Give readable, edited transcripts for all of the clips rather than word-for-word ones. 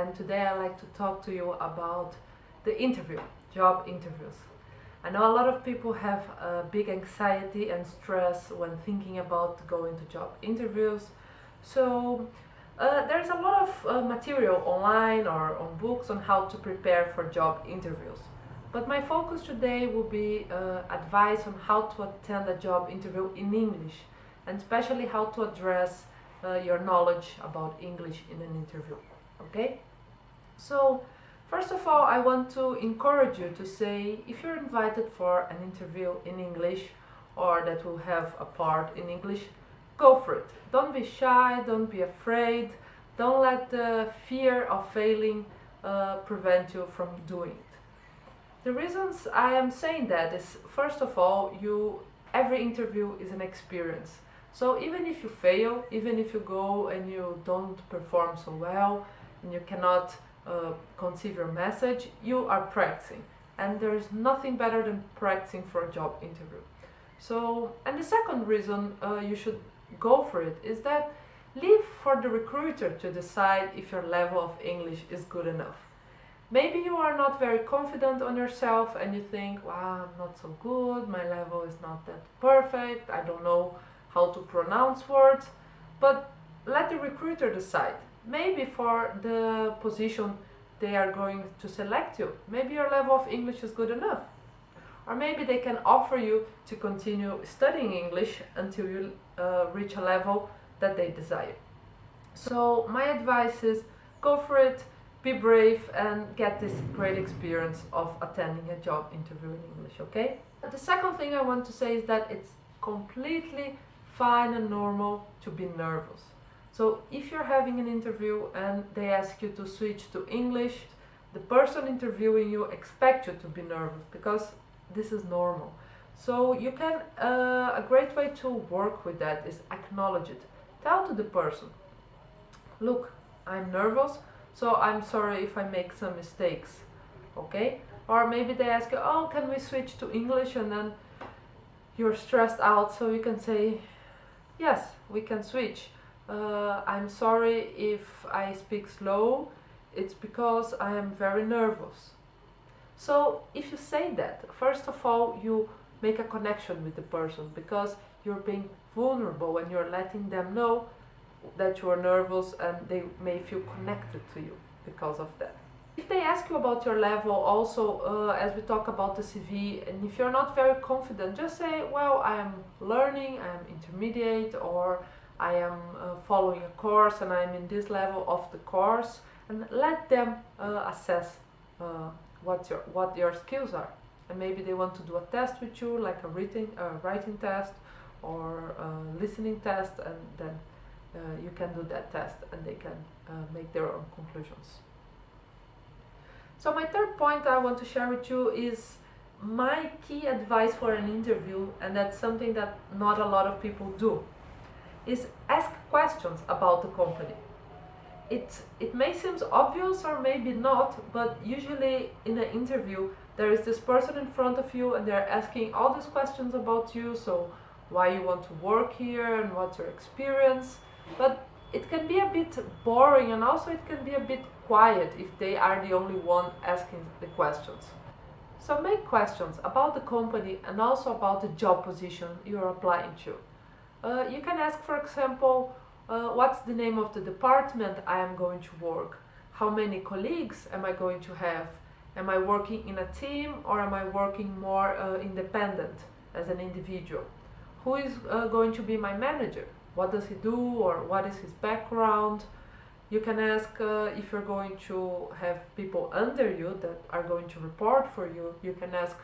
and today I'd like to talk to you about the interview, job interviews. I know a lot of people have big anxiety and stress when thinking about going to job interviews. So there's a lot of material online or on books on how to prepare for job interviews. But my focus today will be advice on how to attend a job interview in English, and especially how to address your knowledge about English in an interview. Okay? So, first of all, I want to encourage you to say, if you're invited for an interview in English or that will have a part in English, go for it. Don't be shy, don't be afraid, don't let the fear of failing prevent you from doing it. The reasons I am saying that is, first of all, every interview is an experience. So even if you fail, even if you go and you don't perform so well and you cannot conceive your message, you are practicing. And there is nothing better than practicing for a job interview. So, and the second reason you should go for it is that leave for the recruiter to decide if your level of English is good enough. Maybe you are not very confident on yourself and you think, wow, I'm not so good, my level is not that perfect, I don't know how to pronounce words, but let the recruiter decide. Maybe for the position they are going to select you, maybe your level of English is good enough. Or maybe they can offer you to continue studying English until you reach a level that they desire. So my advice is, go for it, be brave and get this great experience of attending a job interview in English, okay? The second thing I want to say is that it's completely fine and normal to be nervous. So if you're having an interview and they ask you to switch to English, the person interviewing you expects you to be nervous because this is normal. So you can, a great way to work with that is acknowledge it. Tell to the person, look, I'm nervous, so I'm sorry if I make some mistakes, okay? Or maybe they ask you, oh, can we switch to English? And then you're stressed out, so you can say, yes, we can switch. I'm sorry if I speak slow, it's because I am very nervous. So if you say that, first of all, you make a connection with the person because you're being vulnerable and you're letting them know that you are nervous and they may feel connected to you because of that. If they ask you about your level also, as we talk about the CV, and if you're not very confident, just say, well, I am learning, I am intermediate, or I am following a course and I'm in this level of the course, and let them assess what your skills are. And maybe they want to do a test with you, like a writing test or a listening test, and then you can do that test and they can make their own conclusions. So my third point I want to share with you is my key advice for an interview, and that's something that not a lot of people do, is ask questions about the company. It may seem obvious or maybe not, but usually in an interview there is this person in front of you and they're asking all these questions about you, so why you want to work here and what's your experience. But it can be a bit boring and also it can be a bit quiet if they are the only one asking the questions. So make questions about the company and also about the job position you're applying to. You can ask, for example, what's the name of the department I am going to work? How many colleagues am I going to have? Am I working in a team or am I working more independent as an individual? Who is going to be my manager? What does he do or what is his background? You can ask if you're going to have people under you that are going to report for you. You can ask,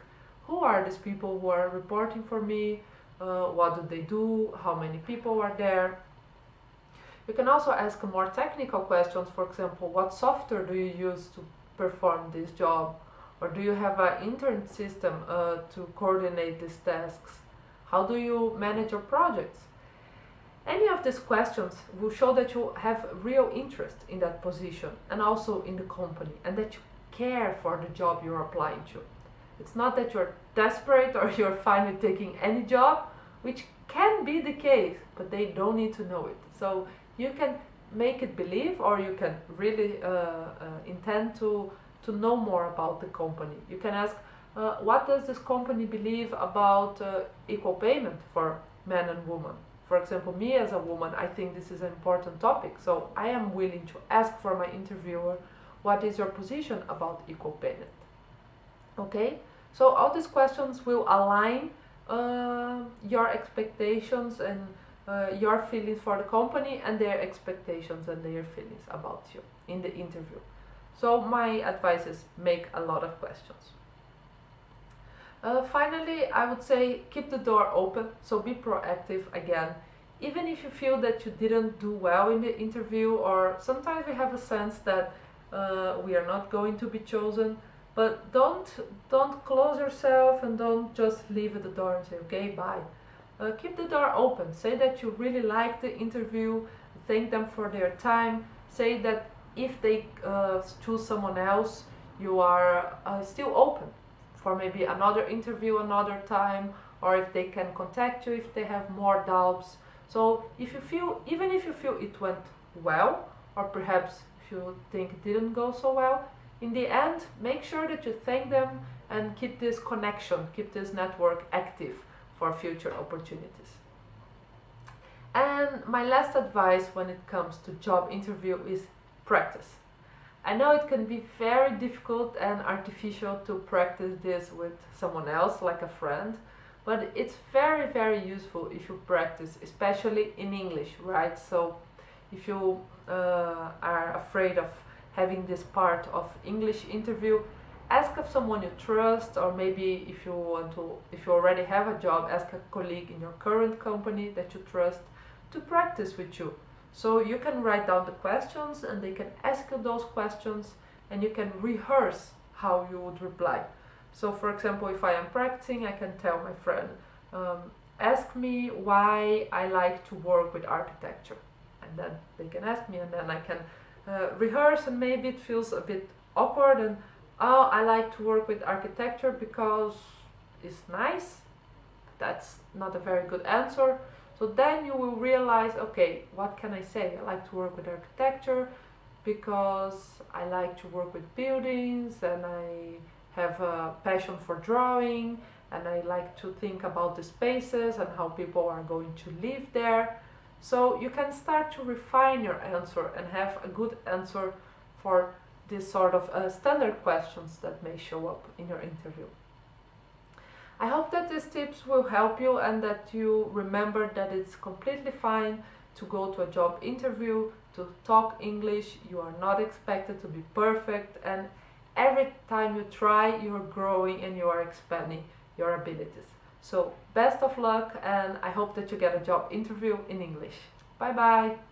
who are these people who are reporting for me? What do they do? How many people are there? You can also ask more technical questions. For example, what software do you use to perform this job? Or do you have an intern system to coordinate these tasks? How do you manage your projects? Any of these questions will show that you have real interest in that position and also in the company, and that you care for the job you're applying to. It's not that you're desperate or you're fine with taking any job, which can be the case, but they don't need to know it. So you can make it believe, or you can really intend to know more about the company. You can ask, what does this company believe about equal payment for men and women? For example, me as a woman, I think this is an important topic, so I am willing to ask for my interviewer, what is your position about equal payment? Okay, so all these questions will align your expectations and your feelings for the company and their expectations and their feelings about you in the interview. So my advice is make a lot of questions. Finally, I would say keep the door open, so be proactive again. Even if you feel that you didn't do well in the interview, or sometimes we have a sense that we are not going to be chosen, but don't close yourself and don't just leave at the door and say, okay, bye. Keep the door open. Say that you really like the interview, thank them for their time, say that if they choose someone else, you are still open for maybe another interview another time, or if they can contact you if they have more doubts. So if you feel, even if you feel it went well, or perhaps if you think it didn't go so well, in the end, make sure that you thank them and keep this connection, keep this network active for future opportunities. And my last advice when it comes to job interview is practice. I know it can be very difficult and artificial to practice this with someone else, like a friend, but it's very, very useful if you practice, especially in English, right? So if you are afraid of having this part of English interview, ask of someone you trust, or maybe if you already have a job, ask a colleague in your current company that you trust to practice with you. So you can write down the questions and they can ask you those questions and you can rehearse how you would reply. So for example, if I am practicing, I can tell my friend, ask me why I like to work with architecture. And then they can ask me and then I can rehearse, and maybe it feels a bit awkward and, oh, I like to work with architecture because it's nice. That's not a very good answer. So then you will realize, okay, what can I say? I like to work with architecture because I like to work with buildings and I have a passion for drawing and I like to think about the spaces and how people are going to live there. So you can start to refine your answer and have a good answer for this sort of standard questions that may show up in your interview. I hope that these tips will help you and that you remember that it's completely fine to go to a job interview, to talk English. You are not expected to be perfect, and every time you try, you're growing and you are expanding your abilities. So best of luck, and I hope that you get a job interview in English. Bye bye!